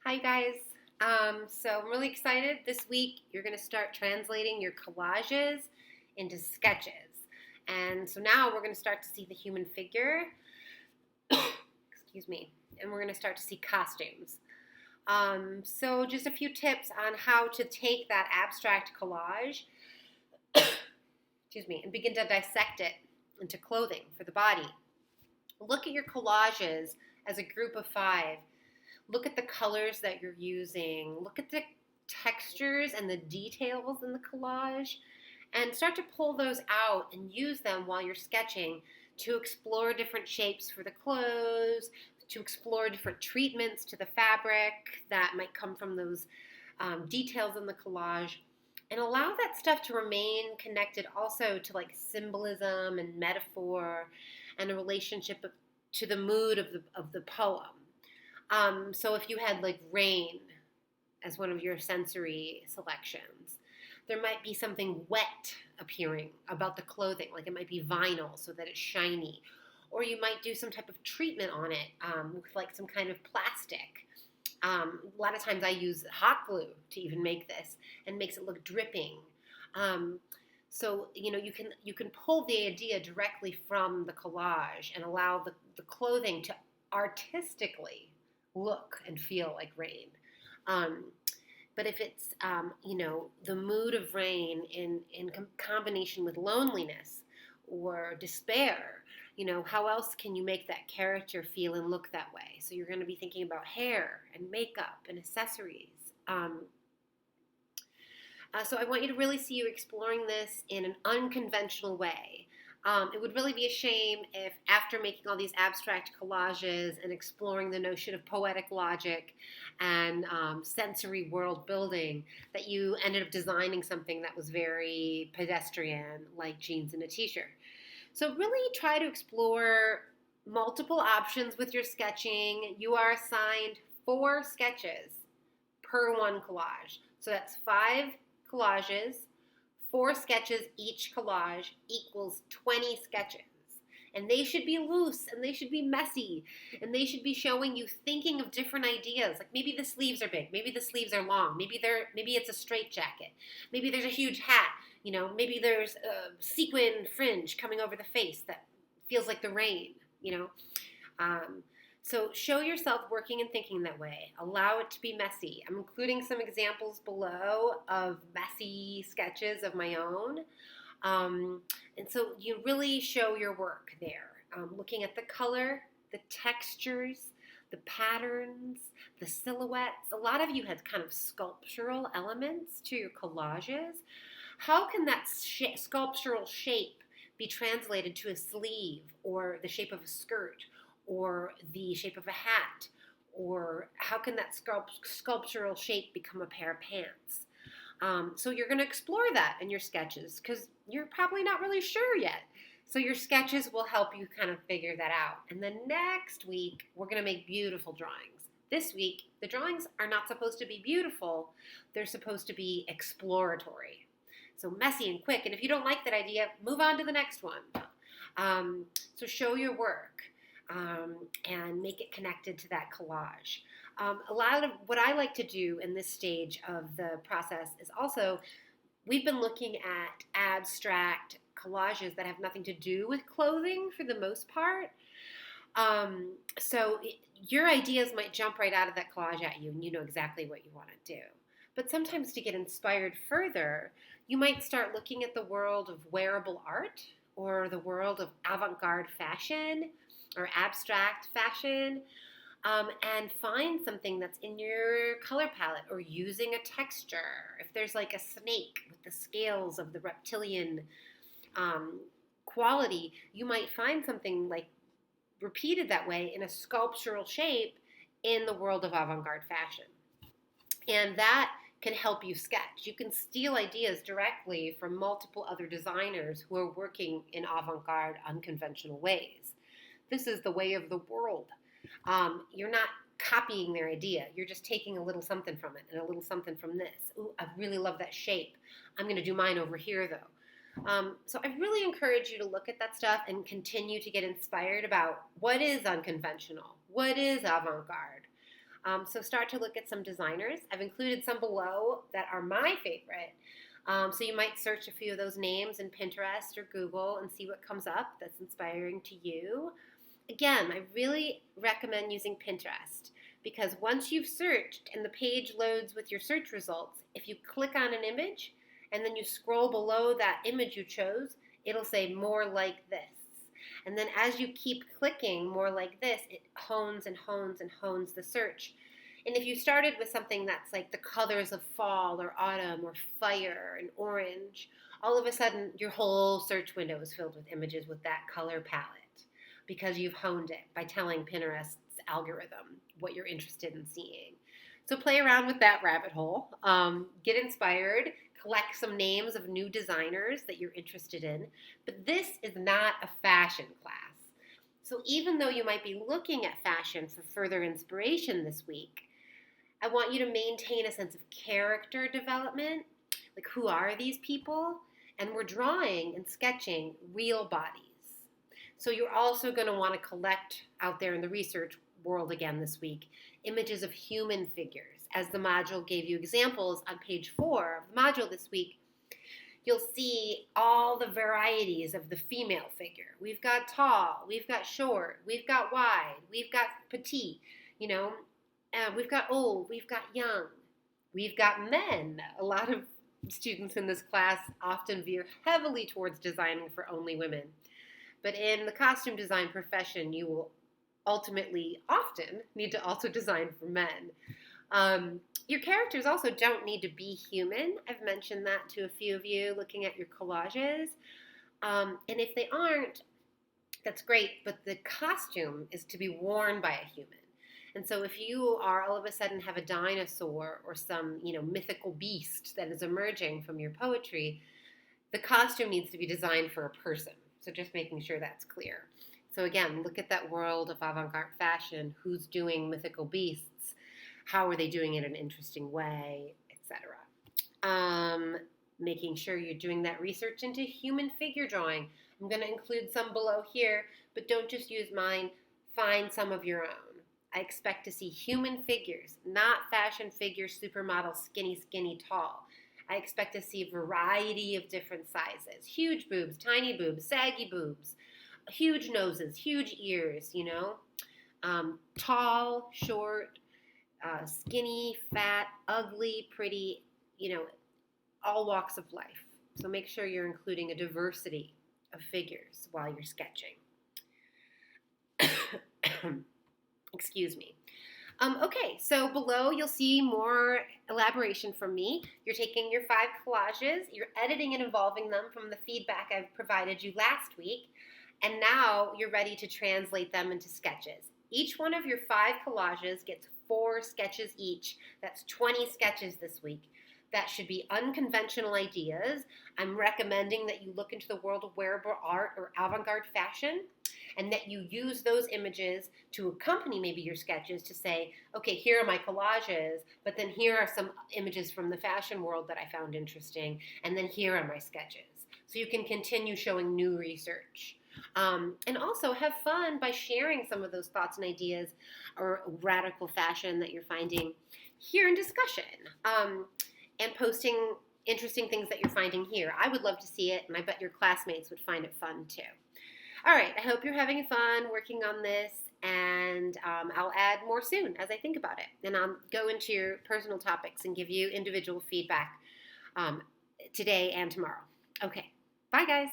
Hi guys. So I'm really excited. This week you're going to start translating your collages into sketches. And so now we're going to start to see the human figure. Excuse me. And we're going to start to see costumes. So just a few tips on how to take that abstract collage, excuse me, and begin to dissect it into clothing for the body. Look at your collages as a group of five. Look at the colors that you're using. Look at the textures and the details in the collage and start to pull those out and use them while you're sketching to explore different shapes for the clothes, to explore different treatments to the fabric that might come from those details in the collage, and allow that stuff to remain connected also to like symbolism and metaphor and a relationship to the mood of the poem. So if you had like rain as one of your sensory selections, there might be something wet appearing about the clothing, like it might be vinyl so that it's shiny, or you might do some type of treatment on it with like some kind of plastic. A lot of times I use hot glue to even make this and makes it look dripping. So you can pull the idea directly from the collage and allow the clothing to artistically look and feel like rain. But if it's the mood of rain in combination with loneliness or despair, how else can you make that character feel and look that way? So you're going to be thinking about hair and makeup and accessories. So I want you to really see you exploring this in an unconventional way. It would really be a shame if after making all these abstract collages and exploring the notion of poetic logic and sensory world building that you ended up designing something that was very pedestrian, like jeans and a t-shirt. So really try to explore multiple options with your sketching. You are assigned 4 sketches per one collage. So that's 5 collages, 4 sketches each collage equals 20 sketches. And they should be loose and they should be messy and they should be showing you thinking of different ideas. Like maybe the sleeves are big, maybe the sleeves are long, maybe it's a straight jacket, maybe there's a huge hat, maybe there's a sequin fringe coming over the face that feels like the rain. So show yourself working and thinking that way. Allow it to be messy. I'm including some examples below of messy sketches of my own. And so you really show your work there. Looking at the color, the textures, the patterns, the silhouettes. A lot of you had kind of sculptural elements to your collages. How can that sculptural shape be translated to a sleeve or the shape of a skirt or the shape of a hat? Or how can that sculptural shape become a pair of pants? So you're going to explore that in your sketches because you're probably not really sure yet. So your sketches will help you kind of figure that out. And then next week, we're going to make beautiful drawings. This week, the drawings are not supposed to be beautiful. They're supposed to be exploratory. So messy and quick. And if you don't like that idea, move on to the next one. So show your work. And make it connected to that collage. A lot of what I like to do in this stage of the process is also, we've been looking at abstract collages that have nothing to do with clothing for the most part. So your ideas might jump right out of that collage at you and you know exactly what you want to do. But sometimes to get inspired further, you might start looking at the world of wearable art or the world of avant-garde fashion or abstract fashion, and find something that's in your color palette or using a texture. If there's like a snake with the scales of the reptilian quality, you might find something like repeated that way in a sculptural shape in the world of avant-garde fashion. And that can help you sketch. You can steal ideas directly from multiple other designers who are working in avant-garde, unconventional ways. This is the way of the world. You're not copying their idea. You're just taking a little something from it and a little something from this. Ooh, I really love that shape. I'm going to do mine over here, though. So I really encourage you to look at that stuff and continue to get inspired about what is unconventional, what is avant-garde. So start to look at some designers. I've included some below that are my favorite. So you might search a few of those names in Pinterest or Google and see what comes up that's inspiring to you. Again, I really recommend using Pinterest because once you've searched and the page loads with your search results, if you click on an image and then you scroll below that image you chose, it'll say more like this. And then as you keep clicking more like this, it hones and hones and hones the search. And if you started with something that's like the colors of fall or autumn or fire and orange, all of a sudden your whole search window is filled with images with that color palette because you've honed it by telling Pinterest's algorithm what you're interested in seeing. So play around with that rabbit hole, get inspired, collect some names of new designers that you're interested in. But this is not a fashion class. So even though you might be looking at fashion for further inspiration this week, I want you to maintain a sense of character development. Like, who are these people? And we're drawing and sketching real bodies. So you're also going to want to collect out there in the research world again this week images of human figures. As the module gave you examples on page 4 of the module this week, you'll see all the varieties of the female figure. We've got tall, we've got short, we've got wide, we've got petite, we've got old, we've got young, we've got men. A lot of students in this class often veer heavily towards designing for only women. But in the costume design profession, you will ultimately often need to also design for men. Your characters also don't need to be human. I've mentioned that to a few of you looking at your collages. And if they aren't, that's great, but the costume is to be worn by a human. And so if you are all of a sudden have a dinosaur or some, mythical beast that is emerging from your poetry, the costume needs to be designed for a person. So just making sure that's clear. So again, look at that world of avant-garde fashion. Who's doing mythical beasts? How are they doing it in an interesting way, etc. Making sure you're doing that research into human figure drawing. I'm going to include some below here, but don't just use mine. Find some of your own. I expect to see human figures, not fashion figures, supermodel, skinny, tall. I expect to see a variety of different sizes. Huge boobs, tiny boobs, saggy boobs, huge noses, huge ears, tall, short, skinny, fat, ugly, pretty, all walks of life. So make sure you're including a diversity of figures while you're sketching. Excuse me. Okay, so below you'll see more elaboration from me. You're taking your 5 collages, you're editing and evolving them from the feedback I've provided you last week, and now you're ready to translate them into sketches. Each one of your 5 collages gets 4 sketches each. That's 20 sketches this week. That should be unconventional ideas. I'm recommending that you look into the world of wearable art or avant-garde fashion, and that you use those images to accompany maybe your sketches to say, okay, here are my collages, but then here are some images from the fashion world that I found interesting, and then here are my sketches. So you can continue showing new research. And also have fun by sharing some of those thoughts and ideas or radical fashion that you're finding here in discussion, and posting interesting things that you're finding here. I would love to see it, and I bet your classmates would find it fun too. All right, I hope you're having fun working on this, and I'll add more soon as I think about it. And I'll go into your personal topics and give you individual feedback today and tomorrow. Okay, bye guys.